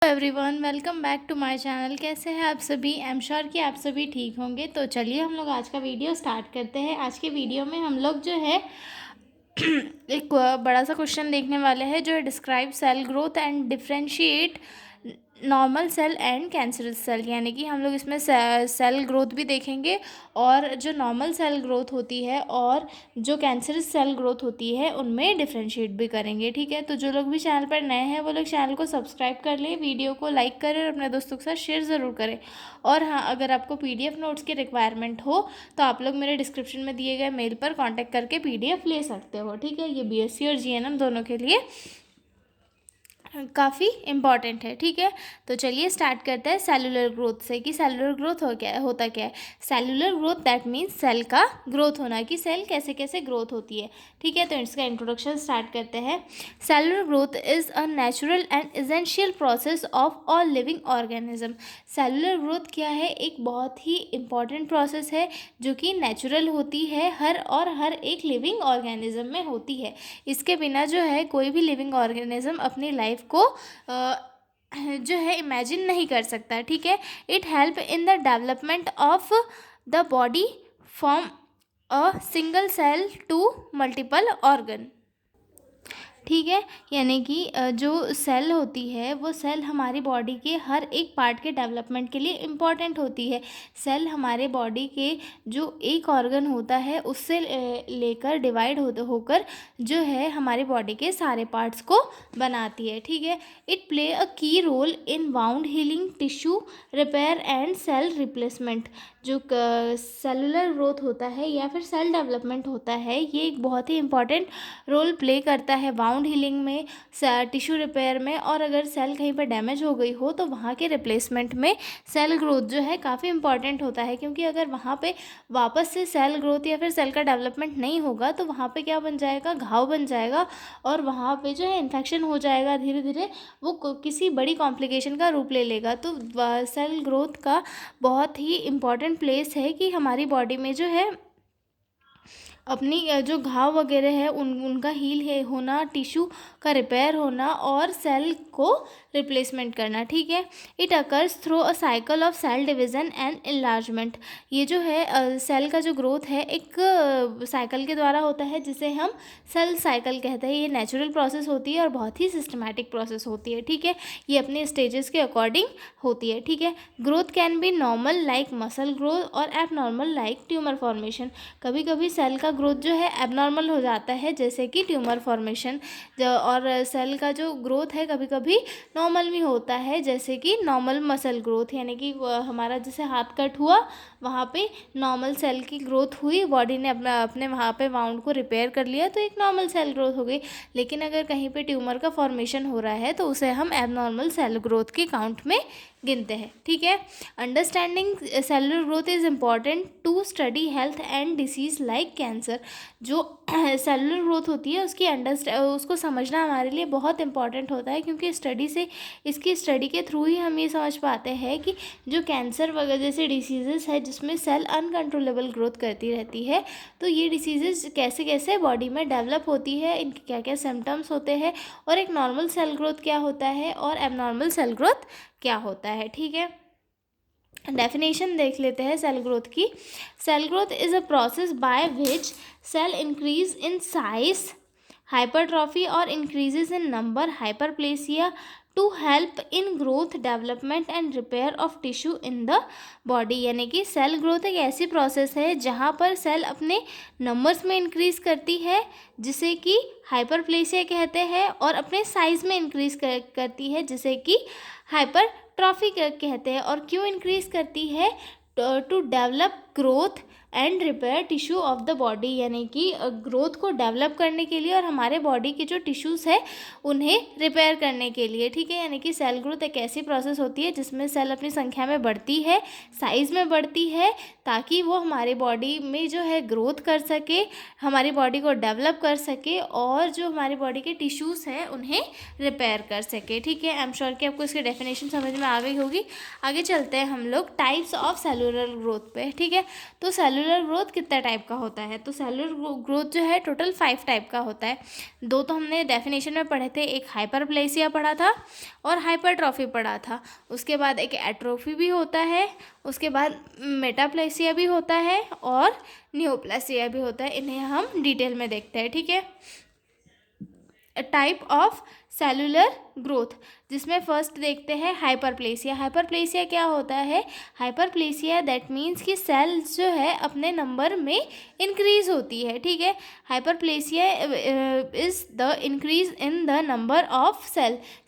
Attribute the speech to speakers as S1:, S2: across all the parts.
S1: Everyone, welcome back to my channel. कैसे हैं आप सभी? आई एम श्योर कि आप सभी ठीक होंगे। तो चलिए हम लोग आज का वीडियो स्टार्ट करते हैं। आज के वीडियो में हम लोग जो है एक बड़ा सा क्वेश्चन देखने वाले हैं, जो है describe cell growth and differentiate normal cell and cancerous cell. यानी कि हम लोग इसमें सेल ग्रोथ भी देखेंगे, और जो नॉर्मल सेल ग्रोथ होती है और जो कैंसरस सेल ग्रोथ होती है उनमें डिफरेंशिएट भी करेंगे। ठीक है, तो जो लोग भी चैनल पर नए हैं वो लोग चैनल को सब्सक्राइब कर लें, वीडियो को लाइक करें और अपने दोस्तों के साथ शेयर ज़रूर करें। और हाँ, अगर आपको पीडीएफ नोट्स की रिक्वायरमेंट हो तो आप लोग मेरे डिस्क्रिप्शन में दिए गए मेल पर कॉन्टैक्ट करके पीडीएफ ले सकते हो। ठीक है, ये बीएससी और जीएनएम दोनों के लिए काफ़ी इम्पॉर्टेंट है। ठीक है, तो चलिए स्टार्ट करते हैं सेलुलर ग्रोथ से कि सेलुलर ग्रोथ होता क्या है। Cellular growth that means cell का ग्रोथ होना, कि सेल कैसे कैसे ग्रोथ होती है। ठीक है, तो इसका इंट्रोडक्शन स्टार्ट करते हैं। Cellular growth is a natural and essential process of all living organism. Cellular growth क्या है? एक बहुत ही इम्पॉर्टेंट प्रोसेस है जो कि नेचुरल होती है, हर एक लिविंग ऑर्गेनिज्म में होती है। इसके बिना जो है कोई भी लिविंग ऑर्गेनिज्म अपनी लाइफ को जो है इमेजिन नहीं कर सकता। ठीक है, it help in the development of the body from a single cell to multiple organ. ठीक है, यानी कि जो सेल होती है वो सेल हमारी बॉडी के हर एक पार्ट के डेवलपमेंट के लिए इम्पॉर्टेंट होती है। सेल हमारे बॉडी के जो एक ऑर्गन होता है उससे लेकर डिवाइड होकर जो है हमारी बॉडी के सारे पार्ट्स को बनाती है। ठीक है, it play a key role in wound healing, tissue repair and cell replacement. जो सेलुलर ग्रोथ होता है या फिर सेल डेवलपमेंट होता है, ये एक बहुत ही इम्पॉर्टेंट रोल प्ले करता है वाउंड हीलिंग में, टिश्यू रिपेयर में, और अगर सेल कहीं पर डैमेज हो गई हो तो वहाँ के रिप्लेसमेंट में सेल ग्रोथ जो है काफ़ी इंपॉर्टेंट होता है। क्योंकि अगर वहाँ पे वापस से सेल ग्रोथ या फिर सेल का डेवलपमेंट नहीं होगा तो वहाँ पे क्या बन जाएगा? घाव बन जाएगा, और वहाँ पे जो है इन्फेक्शन हो जाएगा। धीरे धीरे वो किसी बड़ी कॉम्प्लिकेशन का रूप ले लेगा। तो सेल ग्रोथ का बहुत ही इम्पॉर्टेंट प्लेस है कि हमारी बॉडी में जो है अपनी जो घाव वगैरह है उनका हील है होना, टिश्यू का रिपेयर होना और सेल को रिप्लेसमेंट करना। ठीक है, it occurs through a cycle of cell division and enlargement. ये जो है सेल का जो ग्रोथ है एक साइकिल के द्वारा होता है जिसे हम सेल साइकिल कहते हैं। ये नेचुरल प्रोसेस होती है और बहुत ही सिस्टमैटिक प्रोसेस होती है। ठीक है, ये अपने स्टेजेस के अकॉर्डिंग होती है। ठीक है, growth can be normal like muscle growth और एबनॉर्मल लाइक ट्यूमर फॉर्मेशन। कभी कभी सेल का ग्रोथ जो है एबनॉर्मल हो जाता है, जैसे कि ट्यूमर फॉर्मेशन, और सेल का जो ग्रोथ है कभी कभी नॉर्मल भी होता है, जैसे कि नॉर्मल मसल ग्रोथ। यानी कि हमारा जैसे हाथ कट हुआ, वहाँ पे नॉर्मल सेल की ग्रोथ हुई, बॉडी ने अपने वहाँ पे वाउंड को रिपेयर कर लिया तो एक नॉर्मल सेल ग्रोथ हो गई। लेकिन अगर कहीं पे ट्यूमर का फॉर्मेशन हो रहा है तो उसे हम एबनॉर्मल सेल ग्रोथ के काउंट में गिनते हैं। ठीक है, understanding cellular growth is important to study health and disease like cancer. जो सेलुलर ग्रोथ होती है उसको समझना हमारे लिए बहुत इंपॉर्टेंट होता है, क्योंकि इसकी स्टडी के थ्रू ही हम ये समझ पाते हैं कि जो कैंसर वगैरह जैसे डिसीजेस है जिसमें सेल अनकंट्रोलेबल ग्रोथ करती रहती है, तो ये डिसीजेस कैसे कैसे बॉडी में डेवलप होती है, इनके क्या क्या सिम्टम्स होते हैं, और एक नॉर्मल सेल ग्रोथ क्या होता है और एबनॉर्मल सेल ग्रोथ क्या होता है। ठीक है, डेफिनेशन देख लेते हैं सेल ग्रोथ की। Cell growth is a process by which cell increase in size, hypertrophy और increases in number, hyperplasia, to help in growth, development and repair of tissue in the body. यानी कि cell growth एक ऐसी process है जहाँ पर cell अपने numbers में इंक्रीज करती है, जिसे कि हाइपरप्लेसिया कहते हैं, और अपने साइज में इंक्रीज करती है, जिसे कि हाइपरट्रॉफी कहते हैं। और क्यों इंक्रीज करती है? To develop growth and repair tissue of the body. यानी कि ग्रोथ को डेवलप करने के लिए और हमारे बॉडी के जो टिश्यूज़ है उन्हें रिपेयर करने के लिए। ठीक है, यानी कि सेल ग्रोथ एक ऐसी प्रोसेस होती है जिसमें सेल अपनी संख्या में बढ़ती है, साइज़ में बढ़ती है, ताकि वो हमारे बॉडी में जो है ग्रोथ कर सके, हमारी बॉडी को डेवलप कर सके, और जो हमारी बॉडी के टिश्यूज़ हैं उन्हें रिपेयर कर सके। ठीक है, आई एम श्योर कि आपको इसकी डेफिनेशन समझ में आ गई होगी। आगे चलते हैं हम लोग टाइप्स ऑफ सेलुलर ग्रोथ पे। ठीक है, है। तो सेलुलर ग्रोथ कितना टाइप का होता है, तो सेलुलर ग्रोथ जो है टोटल 5 टाइप का होता है। 2 तो हमने डेफिनेशन में पढ़े थे, एक हाइपरप्लेसिया पढ़ा था और हाइपरट्रॉफी पढ़ा था। उसके बाद एक एट्रोफी भी होता है, उसके बाद मेटाप्लेसिया भी होता है और नियोप्लेसिया भी होता है। इन्हें हम डिटेल में देखते हैं, ठीक है। टाइप ऑफ सेलुलर ग्रोथ, जिसमें फर्स्ट देखते हैं हाइपरप्लेसिया। हाइपरप्लेसिया क्या होता है, हाइपरप्लेसिया दैट मीन्स कि सेल्स जो है अपने नंबर में इंक्रीज होती है, ठीक है। Hyperplasia is the increase in the number of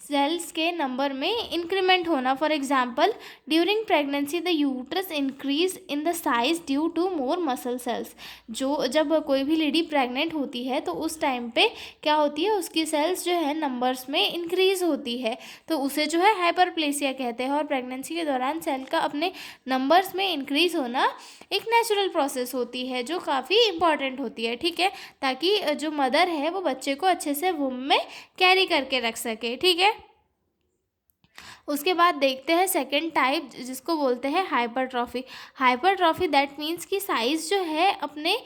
S1: cells के नंबर में इंक्रीमेंट होना। For example during pregnancy the uterus increase in the size due to more muscle cells. जो जब कोई भी लेडी प्रेग्नेंट होती है तो उस टाइम पे क्या होती है, उसकी सेल्स जो है नंबर्स में इंक्रीज होती है, तो उसे जो है हाइपरप्लेसिया कहते हैं। और प्रेगनेंसी के दौरान सेल का अपने नंबर्स में इंक्रीज होना एक नेचुरल प्रोसेस होती है जो काफ़ी इंपॉर्टेंट होती है, ठीक है, ताकि जो मदर है वो बच्चे को अच्छे से वुम में कैरी करके रख सके, ठीक है। उसके बाद देखते हैं सेकंड टाइप, जिसको बोलते हैं हाइपरट्रॉफी। हाइपरट्रॉफी दैट मीन्स कि साइज़ जो है अपने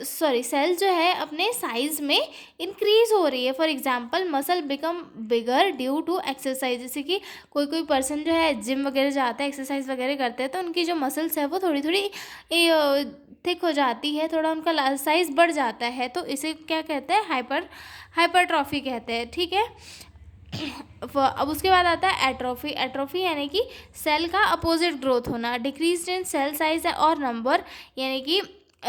S1: सेल जो है अपने साइज़ में इंक्रीज़ हो रही है। For example muscle become bigger due to exercise. जैसे कि कोई पर्सन जो है जिम वगैरह जाता है, एक्सरसाइज वगैरह करते हैं, तो उनकी जो मसल्स है वो थोड़ी थोड़ी थिक हो जाती है, थोड़ा उनका साइज़ बढ़ जाता है, तो इसे क्या कहते हैं, हाइपरट्रॉफी कहते हैं, ठीक है। अब उसके बाद आता है एट्रोफी। एट्रोफी यानी कि सेल का अपोजिट ग्रोथ होना। डिक्रीज इन सेल साइज और नंबर, यानी कि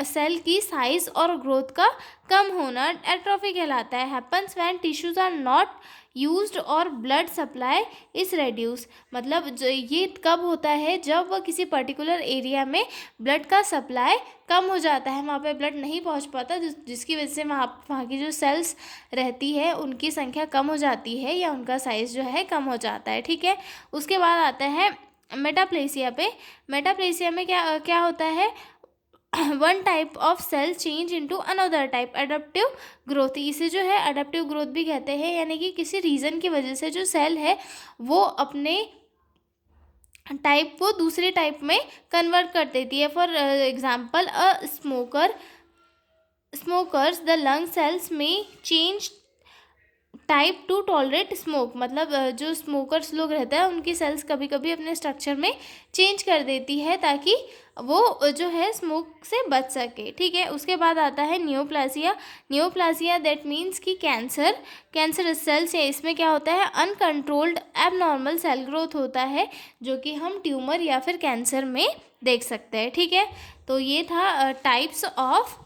S1: सेल की साइज और ग्रोथ का कम होना एट्रोफी कहलाता है। Happens when tissues are not used और ब्लड सप्लाई इज रेड्यूस। मतलब ये कब होता है, जब किसी पर्टिकुलर एरिया में ब्लड का सप्लाई कम हो जाता है, वहाँ पे ब्लड नहीं पहुँच पाता, जिसकी वजह से वहाँ की जो सेल्स रहती है उनकी संख्या कम हो जाती है या उनका साइज़ जो है कम हो जाता है, ठीक है। उसके बाद आता है मेटाप्लेसिया पे। मेटाप्लेसिया में क्या क्या होता है, one type of cell change into another type, adaptive growth. इसे जो है अडेप्टिव ग्रोथ भी कहते हैं, यानी कि किसी रीज़न की वजह से जो सेल है वो अपने टाइप को दूसरे टाइप में कन्वर्ट कर देती है। For example smokers the lung cells में change type to tolerate smoke. मतलब जो स्मोकर्स लोग रहते हैं उनकी सेल्स कभी कभी अपने स्ट्रक्चर में चेंज कर देती है ताकि वो जो है स्मोक से बच सके, ठीक है। उसके बाद आता है नियोप्लासिया। नियोप्लासिया दैट मीन्स कि कैंसर सेल्स है। इसमें क्या होता है, अनकंट्रोल्ड एबनॉर्मल सेल ग्रोथ होता है, जो कि हम ट्यूमर या फिर कैंसर में देख सकते हैं, ठीक है। तो ये था टाइप्स ऑफ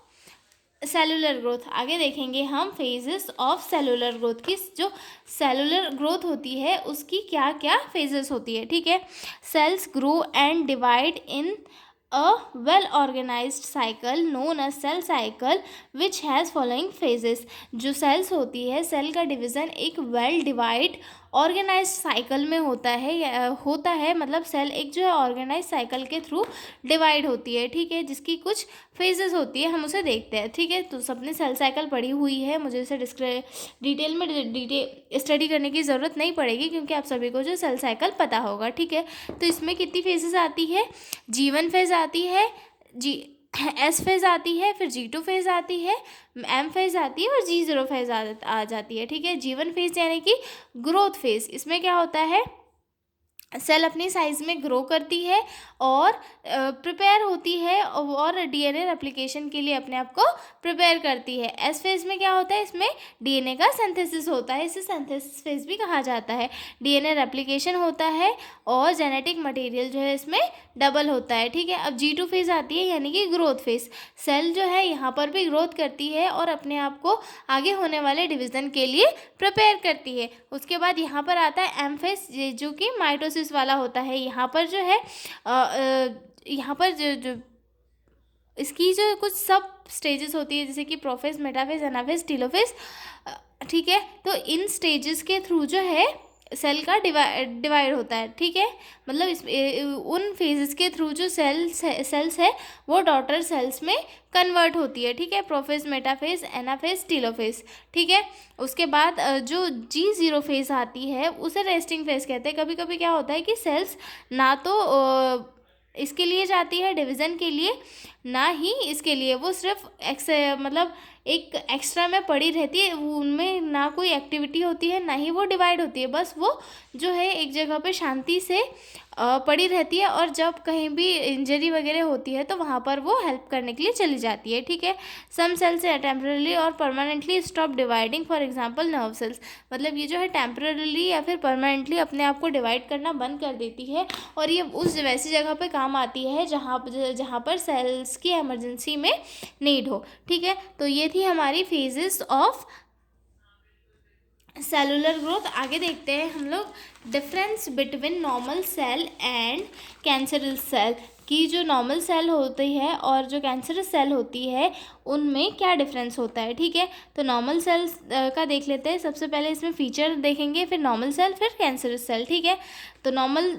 S1: सेलुलर ग्रोथ। आगे देखेंगे हम फेजेस ऑफ सेलुलर ग्रोथ की। जो सेलुलर ग्रोथ होती है उसकी क्या क्या फेजेस होती है, ठीक है। Cells grow and divide in a well organized cycle known a cell cycle which has following phases. जो सेल्स होती है, सेल का डिवीज़न एक वेल डिवाइड ऑर्गेनाइज साइकिल में होता है मतलब सेल एक जो है ऑर्गेनाइज साइकिल के थ्रू डिवाइड होती है, ठीक है, जिसकी कुछ फेजेस होती है, हम उसे देखते हैं, ठीक है। तो सबने सेल साइकिल पढ़ी हुई है, मुझे इसे डिटेल में स्टडी करने की ज़रूरत नहीं पड़ेगी क्योंकि आप सभी को जो सेल साइकिल पता होगा, ठीक है। तो इसमें कितनी फेजेस आती है, G1 फेज आती है, S फेज आती है, फिर G2 फेज आती है, M फेज आती है और G0 फेज आ जाती है, ठीक है। G1 फेज यानी कि ग्रोथ फेज। इसमें क्या होता है, सेल अपनी साइज़ में ग्रो करती है और प्रिपेयर होती है और डीएनए रेप्लिकेशन के लिए अपने आप को प्रिपेयर करती है। एस फेज में क्या होता है, इसमें डीएनए का सिंथेसिस होता है, इसे सिंथेसिस फेज भी कहा जाता है। डीएनए रेप्लिकेशन होता है और जेनेटिक मटेरियल जो है इसमें डबल होता है, ठीक है। अब G2 फेज आती है यानी कि ग्रोथ फेज। सेल जो है यहाँ पर भी ग्रोथ करती है और अपने आप को आगे होने वाले डिवीज़न के लिए प्रिपेयर करती है। उसके बाद यहाँ पर आता है एम फेज, जो कि माइटोसिस वाला होता है। यहाँ पर जो है यहाँ पर जो इसकी जो कुछ सब स्टेजेस होती है, जैसे कि प्रोफेज, मेटाफेज, एनाफेज, टीलोफेज, ठीक है। तो इन स्टेजेस के थ्रू जो है सेल का डिवाइड होता है, ठीक है। मतलब उन फेजेस के थ्रू जो सेल्स है वो डॉटर सेल्स में कन्वर्ट होती है, ठीक है। प्रोफेज, मेटाफेज, एनाफेज, टीलोफेज, ठीक है। उसके बाद जो G0 फेज आती है उसे रेस्टिंग फेज कहते हैं। कभी कभी क्या होता है कि सेल्स ना तो इसके लिए जाती है डिवीज़न के लिए, ना ही इसके लिए। वो सिर्फ मतलब एक एक्स्ट्रा में पड़ी रहती है, उनमें ना कोई एक्टिविटी होती है, ना ही वो डिवाइड होती है। बस वो जो है एक जगह पे शांति से पड़ी रहती है, और जब कहीं भी इंजरी वगैरह होती है तो वहाँ पर वो हेल्प करने के लिए चली जाती है, ठीक है। सम सेल्स टेम्परली और permanently stop dividing, for example nerve cells. मतलब ये जो है टेम्परली या फिर परमानेंटली अपने आप को डिवाइड करना बंद कर देती है, और ये उस वैसी जगह पे काम आती है जहाँ पर सेल्स की इमरजेंसी में नीड हो, ठीक है। तो ये थी हमारी फेजेस ऑफ सेलुलर ग्रोथ। आगे देखते हैं हम लोग difference between normal cell and cancerous cell, कि जो नॉर्मल सेल होती है और जो कैंसरस सेल होती है उनमें क्या डिफरेंस होता है, ठीक है। तो नॉर्मल सेल का देख लेते हैं। सबसे पहले इसमें फीचर देखेंगे, फिर नॉर्मल सेल, फिर कैंसरस सेल, ठीक है। तो नॉर्मल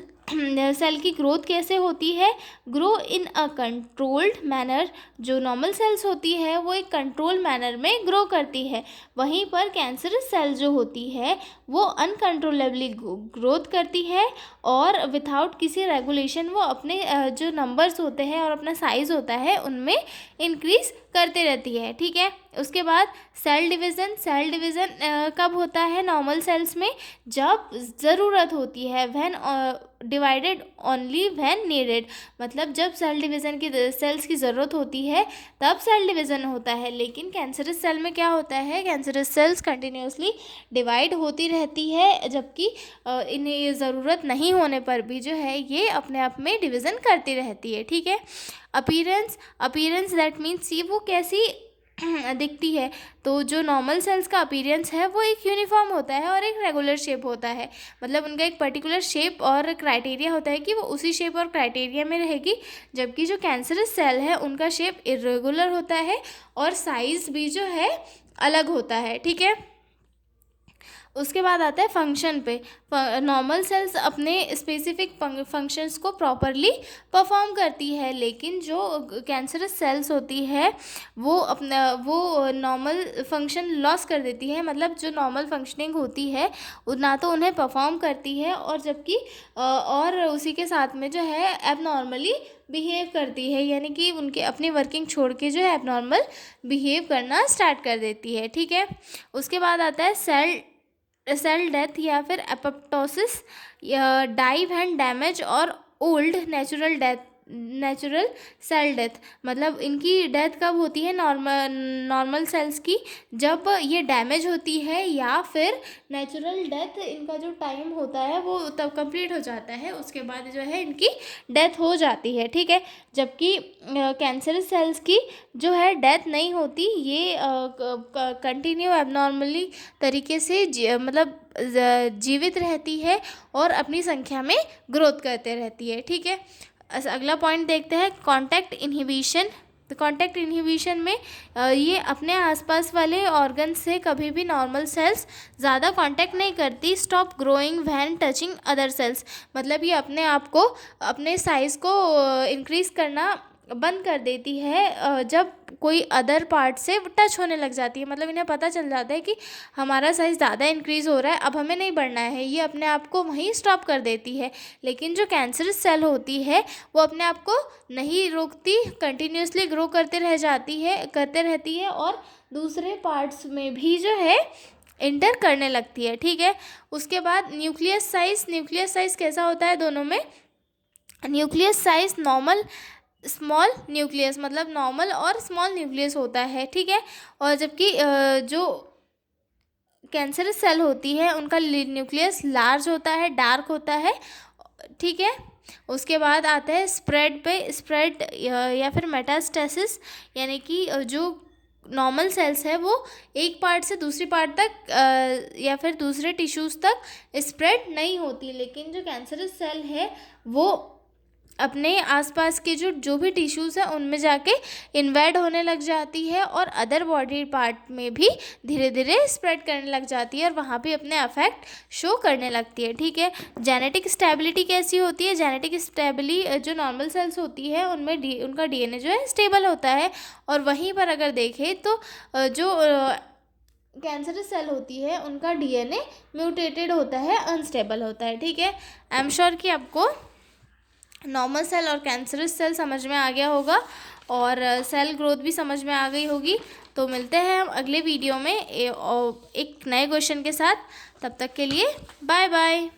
S1: सेल की ग्रोथ कैसे होती है? Grow in a controlled manner. जो नॉर्मल सेल्स होती है वो एक कंट्रोल मैनर में ग्रो करती है, वहीं पर कैंसरस सेल जो होती है वो अनकंट्रोलेबली ग्रोथ करती है, और विथआउट किसी रेगुलेशन वो अपने जो नंबर्स होते हैं और अपना साइज़ होता है उनमें इंक्रीज करते रहती है, ठीक है। उसके बाद सेल डिवीज़न कब होता है नॉर्मल सेल्स में? जब ज़रूरत होती है, when divided only when needed. मतलब जब सेल्स की ज़रूरत होती है तब सेल डिवीज़न होता है। लेकिन कैंसरस सेल में क्या होता है? कैंसरस सेल्स कंटिन्यूसली डिवाइड होती रहती है, जबकि इन्हें ज़रूरत नहीं होने पर भी जो है ये अपने आप में डिवीज़न करती रहती है, ठीक है। अपीयरेंस दैट मीन्स ये वो कैसी दिखती है? तो जो नॉर्मल सेल्स का अपीयरेंस है वो एक यूनिफॉर्म होता है और एक रेगुलर शेप होता है। मतलब उनका एक पर्टिकुलर शेप और क्राइटेरिया होता है कि वो उसी शेप और क्राइटेरिया में रहेगी, जबकि जो कैंसरस सेल है उनका शेप इरेगुलर होता है और साइज़ भी जो है अलग होता है, ठीक है। उसके बाद आता है फंक्शन पे। नॉर्मल सेल्स अपने स्पेसिफिक फंक्शंस को प्रॉपरली परफॉर्म करती है, लेकिन जो कैंसरस सेल्स होती है वो नॉर्मल फंक्शन लॉस कर देती है। मतलब जो नॉर्मल फंक्शनिंग होती है ना तो उन्हें परफॉर्म करती है, और जबकि और उसी के साथ में जो है एबनॉर्मली बिहेव करती है, यानी कि उनके अपनी वर्किंग छोड़ के जो है एबनॉर्मल बिहेव करना स्टार्ट कर देती है, ठीक है। उसके बाद आता है सेल डेथ या फिर एपोप्टोसिस, डाई व्हेन डैमेज और ओल्ड नेचुरल सेल डेथ। मतलब इनकी डेथ कब होती है नॉर्मल सेल्स की? जब ये डैमेज होती है, या फिर नेचुरल डेथ इनका जो टाइम होता है वो तब कंप्लीट हो जाता है, उसके बाद जो है इनकी डेथ हो जाती है, ठीक है। जबकि कैंसरस सेल्स की जो है डेथ नहीं होती, ये कंटिन्यू एबनॉर्मली तरीके से मतलब जीवित रहती है और अपनी संख्या में ग्रोथ करते रहती है, ठीक है। अगला पॉइंट देखते हैं कॉन्टैक्ट इनहिबिशन। तो कॉन्टैक्ट इनहिबिशन में ये अपने आसपास वाले ऑर्गन से कभी भी नॉर्मल सेल्स ज़्यादा कांटेक्ट नहीं करती। Stop growing when touching other sales. मतलब ये अपने आप को अपने साइज़ को इंक्रीज़ करना बंद कर देती है जब कोई अदर पार्ट से टच होने लग जाती है। मतलब इन्हें पता चल जाता है कि हमारा साइज़ ज़्यादा इंक्रीज़ हो रहा है, अब हमें नहीं बढ़ना है, ये अपने आप को वहीं स्टॉप कर देती है। लेकिन जो कैंसरस सेल होती है वो अपने आप को नहीं रोकती, कंटिन्यूसली ग्रो करते रहती है और दूसरे पार्ट्स में भी जो है इंटर करने लगती है, ठीक है। उसके बाद न्यूक्लियस साइज़ कैसा होता है दोनों में? न्यूक्लियस साइज़ स्मॉल न्यूक्लियस, मतलब नॉर्मल और स्मॉल न्यूक्लियस होता है, ठीक है। और जबकि जो कैंसरस सेल होती है उनका न्यूक्लियस लार्ज होता है, डार्क होता है, ठीक है। उसके बाद आता है स्प्रेड या फिर मेटास्टेसिस, यानी कि जो नॉर्मल सेल्स है वो एक पार्ट से दूसरी पार्ट तक या फिर दूसरे टिश्यूज़ तक स्प्रेड नहीं होती। लेकिन जो कैंसरस सेल है वो अपने आसपास के जो भी टिश्यूज़ हैं उनमें जाके इन्वेड होने लग जाती है और अदर बॉडी पार्ट में भी धीरे धीरे स्प्रेड करने लग जाती है और वहाँ भी अपने अफेक्ट शो करने लगती है, ठीक है। जेनेटिक स्टेबिलिटी कैसी होती है? जेनेटिक स्टेबिलिटी जो नॉर्मल सेल्स होती है उनमें उनका डीएनए जो है स्टेबल होता है, और वहीं पर अगर देखें तो जो कैंसरस सेल होती है उनका डीएनए म्यूटेटेड होता है, अनस्टेबल होता है, ठीक है। आई एम श्योर कि आपको नॉर्मल सेल और कैंसरस सेल समझ में आ गया होगा और सेल ग्रोथ भी समझ में आ गई होगी। तो मिलते हैं हम अगले वीडियो में एक नए क्वेश्चन के साथ। तब तक के लिए बाय बाय।